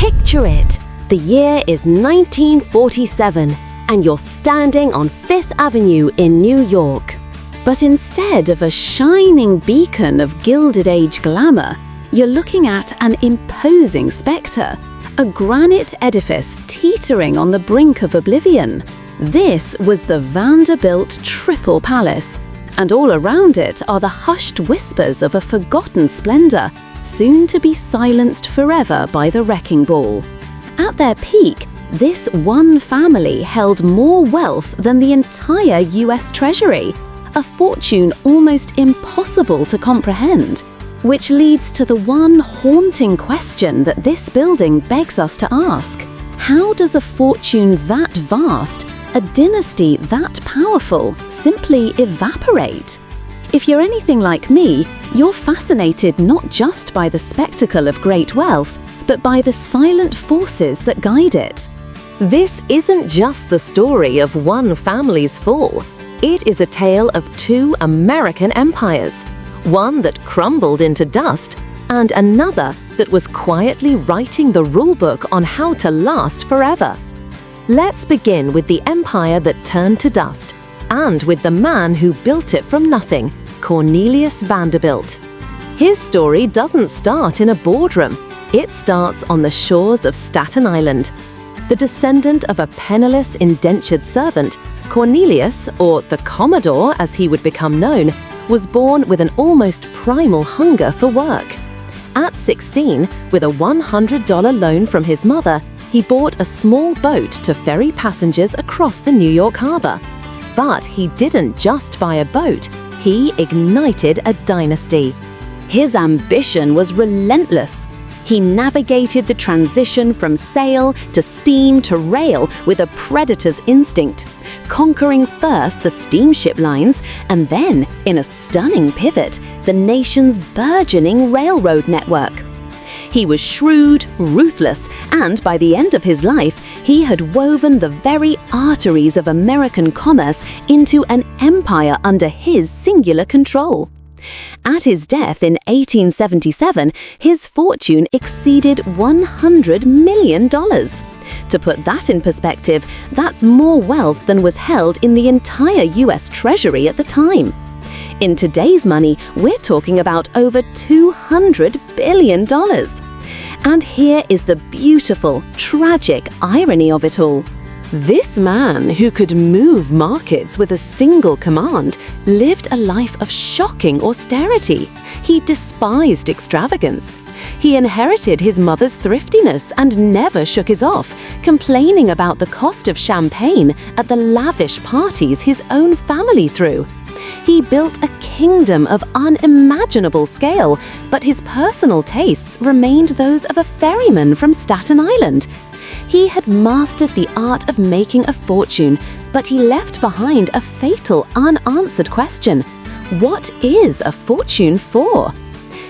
Picture it. The year is 1947, and you're standing on Fifth Avenue in New York. But instead of a shining beacon of Gilded Age glamour, you're looking at an imposing spectre, a granite edifice teetering on the brink of oblivion. This was the Vanderbilt Triple Palace, and all around it are the hushed whispers of a forgotten splendor, soon to be silenced forever by the wrecking ball. At their peak, this one family held more wealth than the entire US Treasury, a fortune almost impossible to comprehend. Which leads to the one haunting question that this building begs us to ask. How does a fortune that vast, a dynasty that powerful, simply evaporate? If you're anything like me, you're fascinated not just by the spectacle of great wealth, but by the silent forces that guide it. This isn't just the story of one family's fall. It is a tale of two American empires. One that crumbled into dust, and another that was quietly writing the rulebook on how to last forever. Let's begin with the empire that turned to dust, and with the man who built it from nothing, Cornelius Vanderbilt. His story doesn't start in a boardroom. It starts on the shores of Staten Island. The descendant of a penniless indentured servant, Cornelius, or the Commodore as he would become known, was born with an almost primal hunger for work. At 16, with a $100 loan from his mother, he bought a small boat to ferry passengers across the New York harbor. But he didn't just buy a boat, he ignited a dynasty. His ambition was relentless. He navigated the transition from sail to steam to rail with a predator's instinct, conquering first the steamship lines and then, in a stunning pivot, the nation's burgeoning railroad network. He was shrewd, ruthless, and by the end of his life, he had woven the very arteries of American commerce into an empire under his singular control. At his death in 1877, his fortune exceeded $100 million. To put that in perspective, that's more wealth than was held in the entire US Treasury at the time. In today's money, we're talking about over $200 billion. And here is the beautiful, tragic irony of it all. This man, who could move markets with a single command, lived a life of shocking austerity. He despised extravagance. He inherited his mother's thriftiness and never shook his off, complaining about the cost of champagne at the lavish parties his own family threw. He built a kingdom of unimaginable scale, but his personal tastes remained those of a ferryman from Staten Island. He had mastered the art of making a fortune, but he left behind a fatal, unanswered question. What is a fortune for?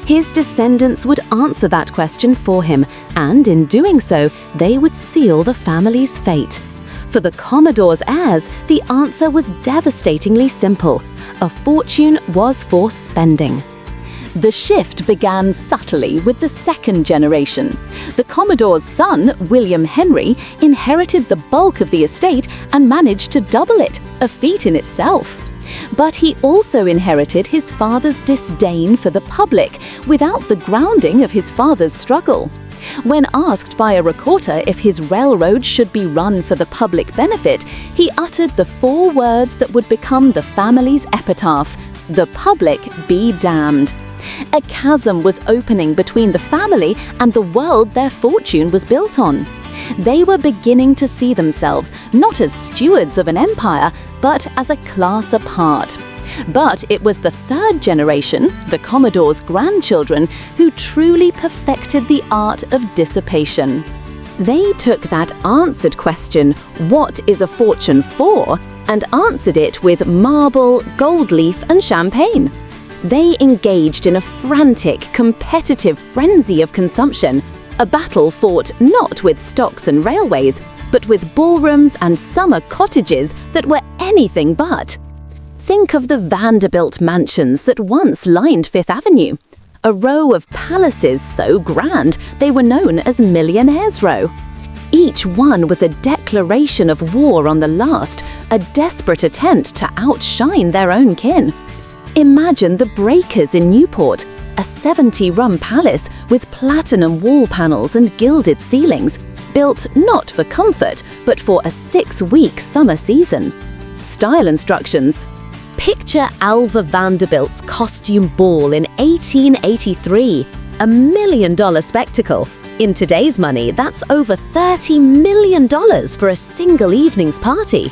His descendants would answer that question for him, and in doing so, they would seal the family's fate. For the Commodore's heirs, the answer was devastatingly simple. A fortune was for spending. The shift began subtly with the second generation. The Commodore's son, William Henry, inherited the bulk of the estate and managed to double it, a feat in itself. But he also inherited his father's disdain for the public without the grounding of his father's struggle. When asked by a reporter if his railroad should be run for the public benefit, he uttered the 4 words that would become the family's epitaph: "The public be damned." A chasm was opening between the family and the world their fortune was built on. They were beginning to see themselves not as stewards of an empire, but as a class apart. But it was the third generation, the Commodore's grandchildren, who truly perfected the art of dissipation. They took that answered question, "What is a fortune for?" and answered it with marble, gold leaf, and champagne. They engaged in a frantic, competitive frenzy of consumption, a battle fought not with stocks and railways, but with ballrooms and summer cottages that were anything but. Think of the Vanderbilt mansions that once lined Fifth Avenue. a row of palaces so grand they were known as Millionaires' Row. Each one was a declaration of war on the last, a desperate attempt to outshine their own kin. Imagine the Breakers in Newport, a 70-room palace with platinum wall panels and gilded ceilings, built not for comfort, but for a 6-week summer season. Style instructions. Picture Alva Vanderbilt's costume ball in 1883, $1 million spectacle. In today's money, that's over $30 million for a single evening's party.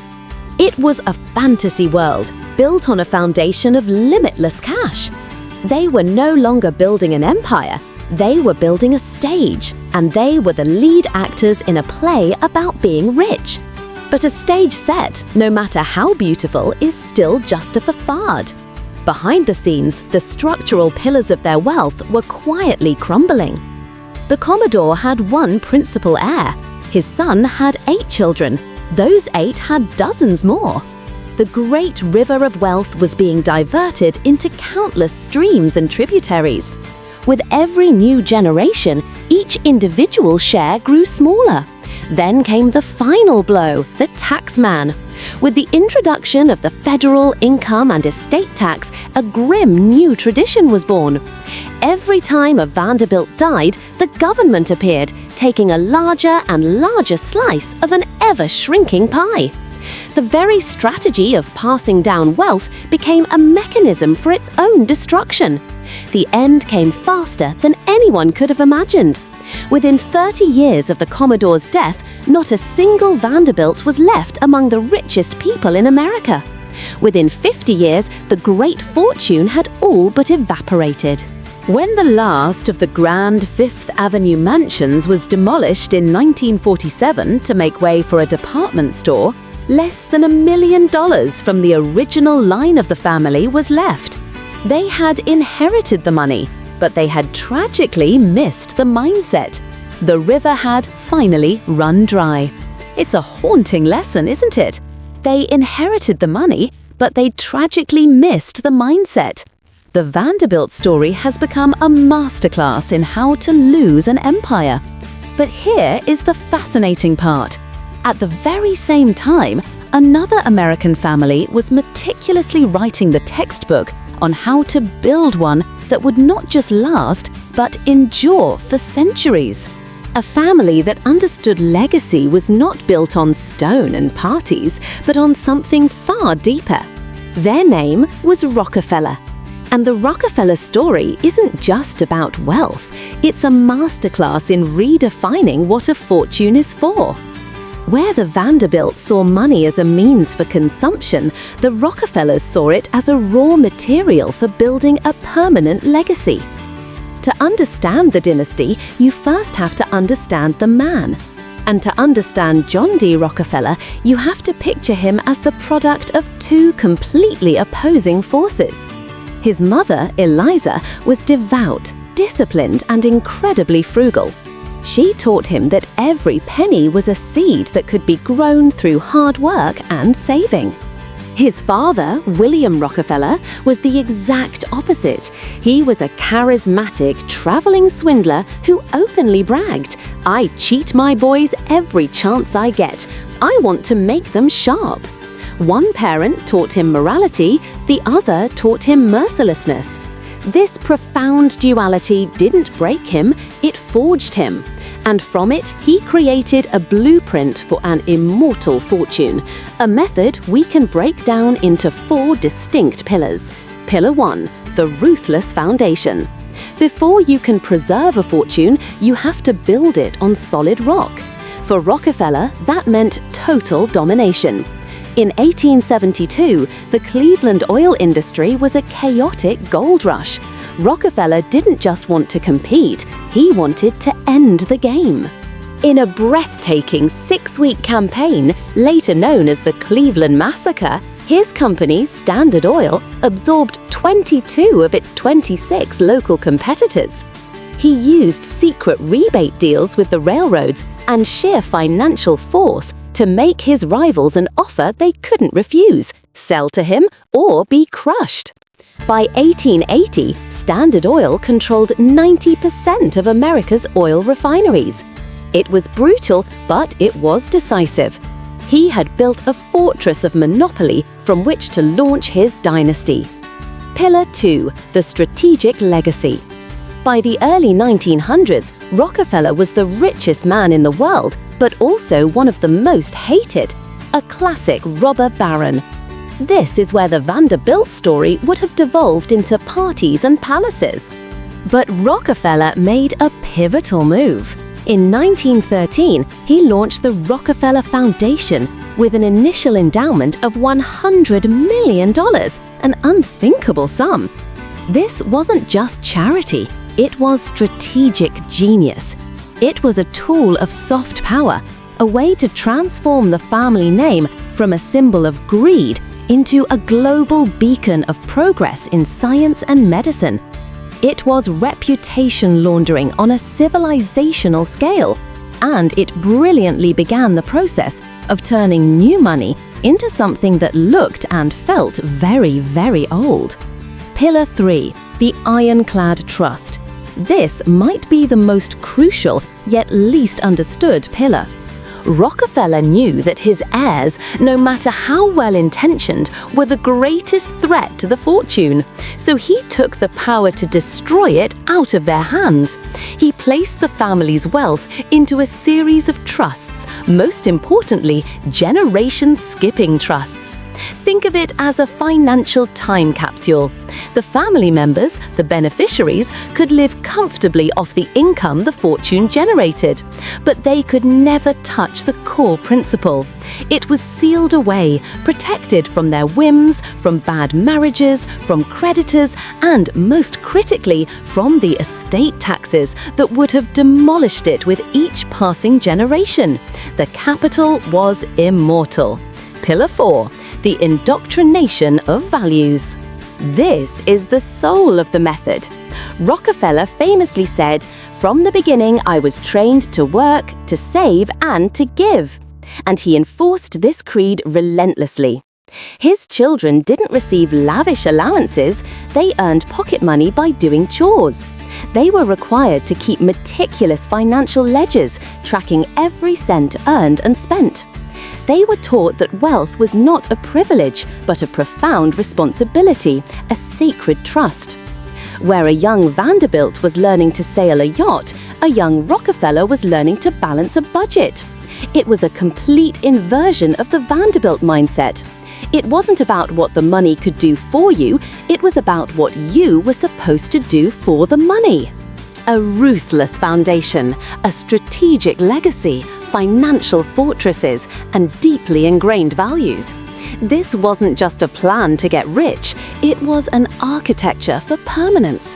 It was a fantasy world, built on a foundation of limitless cash. They were no longer building an empire, they were building a stage, and they were the lead actors in a play about being rich. But a stage set, no matter how beautiful, is still just a facade. Behind the scenes, the structural pillars of their wealth were quietly crumbling. The Commodore had one principal heir. His son had 8 children. Those 8 had dozens more. The great river of wealth was being diverted into countless streams and tributaries. With every new generation, each individual share grew smaller. Then came the final blow, the Taxman. With the introduction of the federal income and estate tax, a grim new tradition was born. Every time a Vanderbilt died, the government appeared, taking a larger and larger slice of an ever-shrinking pie. The very strategy of passing down wealth became a mechanism for its own destruction. The end came faster than anyone could have imagined. Within 30 years of the Commodore's death, not a single Vanderbilt was left among the richest people in America. Within 50 years, the great fortune had all but evaporated. When the last of the grand Fifth Avenue mansions was demolished in 1947 to make way for a department store, less than $1 million from the original line of the family was left. They had inherited the money, but they had tragically missed the mindset. The river had finally run dry. It's a haunting lesson, isn't it? They inherited the money, but they tragically missed the mindset. The Vanderbilt story has become a masterclass in how to lose an empire. But here is the fascinating part. At the very same time, another American family was meticulously writing the textbook on how to build one that would not just last, but endure for centuries. A family that understood legacy was not built on stone and parties, but on something far deeper. Their name was Rockefeller. And the Rockefeller story isn't just about wealth, it's a masterclass in redefining what a fortune is for. Where the Vanderbilts saw money as a means for consumption, the Rockefellers saw it as a raw material for building a permanent legacy. To understand the dynasty, you first have to understand the man. And to understand John D. Rockefeller, you have to picture him as the product of 2 completely opposing forces. His mother, Eliza, was devout, disciplined, and incredibly frugal. She taught him that every penny was a seed that could be grown through hard work and saving. His father, William Rockefeller, was the exact opposite. He was a charismatic, traveling swindler who openly bragged, "I cheat my boys every chance I get. I want to make them sharp." One parent taught him morality, the other taught him mercilessness. This profound duality didn't break him, it forged him. And from it, he created a blueprint for an immortal fortune, a method we can break down into 4 distinct pillars. Pillar 1, the ruthless foundation. Before you can preserve a fortune, you have to build it on solid rock. For Rockefeller, that meant total domination. In 1872, the Cleveland oil industry was a chaotic gold rush. Rockefeller didn't just want to compete, he wanted to end the game. In a breathtaking 6-week campaign, later known as the Cleveland Massacre, his company, Standard Oil, absorbed 22 of its 26 local competitors. He used secret rebate deals with the railroads and sheer financial force to make his rivals an offer they couldn't refuse, sell to him, or be crushed. By 1880, Standard Oil controlled 90% of America's oil refineries. It was brutal, but it was decisive. He had built a fortress of monopoly from which to launch his dynasty. Pillar 2, the strategic legacy. By the early 1900s, Rockefeller was the richest man in the world, but also one of the most hated, a classic robber baron. This is where the Vanderbilt story would have devolved into parties and palaces. But Rockefeller made a pivotal move. In 1913, he launched the Rockefeller Foundation with an initial endowment of $100 million, an unthinkable sum. This wasn't just charity, it was strategic genius. It was a tool of soft power, a way to transform the family name from a symbol of greed into a global beacon of progress in science and medicine. It was reputation laundering on a civilizational scale, and it brilliantly began the process of turning new money into something that looked and felt very, very old. Pillar 3, the Ironclad Trust. This might be the most crucial yet least understood pillar. Rockefeller knew that his heirs, no matter how well-intentioned, were the greatest threat to the fortune, so he took the power to destroy it out of their hands. He placed the family's wealth into a series of trusts, most importantly, generation-skipping trusts. Think of it as a financial time capsule. The family members, the beneficiaries, could live comfortably off the income the fortune generated, but they could never touch the core principle. It was sealed away, protected from their whims, from bad marriages, from creditors, and most critically, from the estate taxes that would have demolished it with each passing generation. The capital was immortal. Pillar 4. The indoctrination of values. This is the soul of the method. Rockefeller famously said, "From the beginning I was trained to work, to save, and to give." And he enforced this creed relentlessly. His children didn't receive lavish allowances, they earned pocket money by doing chores. They were required to keep meticulous financial ledgers, tracking every cent earned and spent. They were taught that wealth was not a privilege, but a profound responsibility, a sacred trust. Where a young Vanderbilt was learning to sail a yacht, a young Rockefeller was learning to balance a budget. It was a complete inversion of the Vanderbilt mindset. It wasn't about what the money could do for you, it was about what you were supposed to do for the money. A ruthless foundation, a strategic legacy, financial fortresses, and deeply ingrained values. This wasn't just a plan to get rich, it was an architecture for permanence.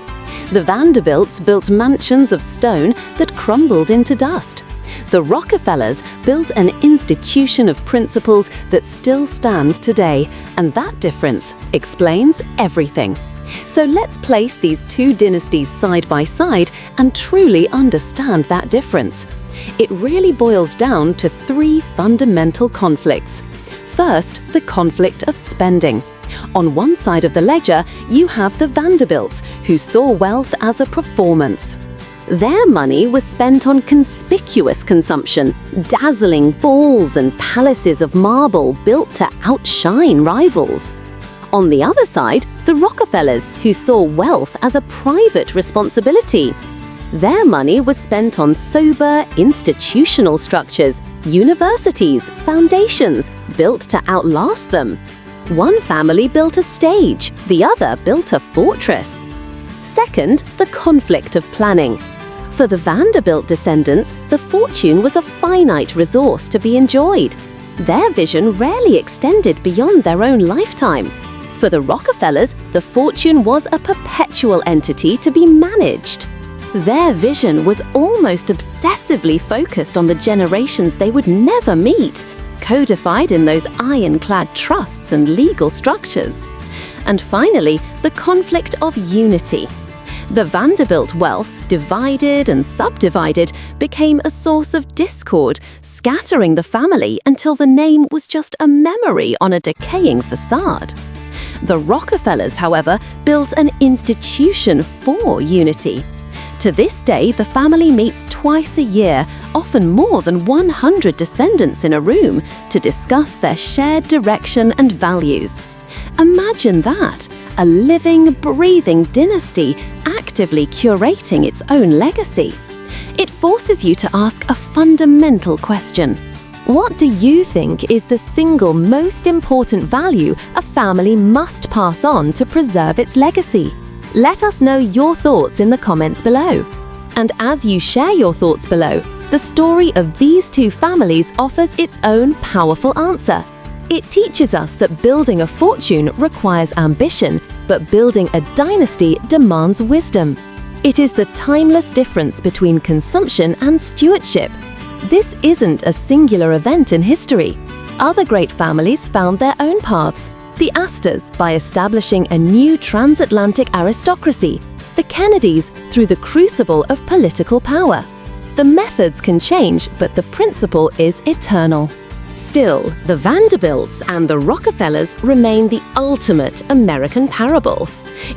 The Vanderbilts built mansions of stone that crumbled into dust. The Rockefellers built an institution of principles that still stands today, and that difference explains everything. So let's place these two dynasties side by side and truly understand that difference. It really boils down to three fundamental conflicts. First, the conflict of spending. On one side of the ledger, you have the Vanderbilts, who saw wealth as a performance. Their money was spent on conspicuous consumption, dazzling balls and palaces of marble built to outshine rivals. On the other side, the Rockefellers, who saw wealth as a private responsibility. Their money was spent on sober, institutional structures, universities, foundations, built to outlast them. One family built a stage, the other built a fortress. Second, the conflict of planning. For the Vanderbilt descendants, the fortune was a finite resource to be enjoyed. Their vision rarely extended beyond their own lifetime. For the Rockefellers, the fortune was a perpetual entity to be managed. Their vision was almost obsessively focused on the generations they would never meet, codified in those ironclad trusts and legal structures. And finally, the conflict of unity. The Vanderbilt wealth, divided and subdivided, became a source of discord, scattering the family until the name was just a memory on a decaying facade. The Rockefellers, however, built an institution for unity. To this day, the family meets twice a year, often more than 100 descendants in a room, to discuss their shared direction and values. Imagine that, a living, breathing dynasty actively curating its own legacy. It forces you to ask a fundamental question. What do you think is the single most important value a family must pass on to preserve its legacy? Let us know your thoughts in the comments below. And as you share your thoughts below, the story of these two families offers its own powerful answer. It teaches us that building a fortune requires ambition, but building a dynasty demands wisdom. It is the timeless difference between consumption and stewardship. This isn't a singular event in history. Other great families found their own paths. The Astors by establishing a new transatlantic aristocracy, the Kennedys through the crucible of political power. The methods can change, but the principle is eternal. Still, the Vanderbilts and the Rockefellers remain the ultimate American parable.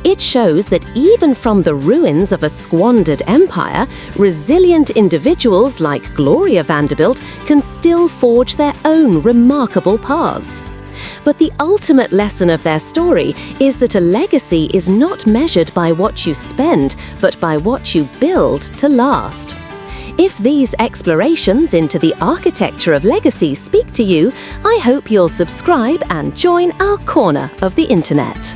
It shows that even from the ruins of a squandered empire, resilient individuals like Gloria Vanderbilt can still forge their own remarkable paths. But the ultimate lesson of their story is that a legacy is not measured by what you spend, but by what you build to last. If these explorations into the architecture of legacy speak to you, I hope you'll subscribe and join our corner of the internet.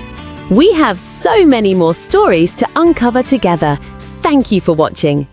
We have so many more stories to uncover together. Thank you for watching.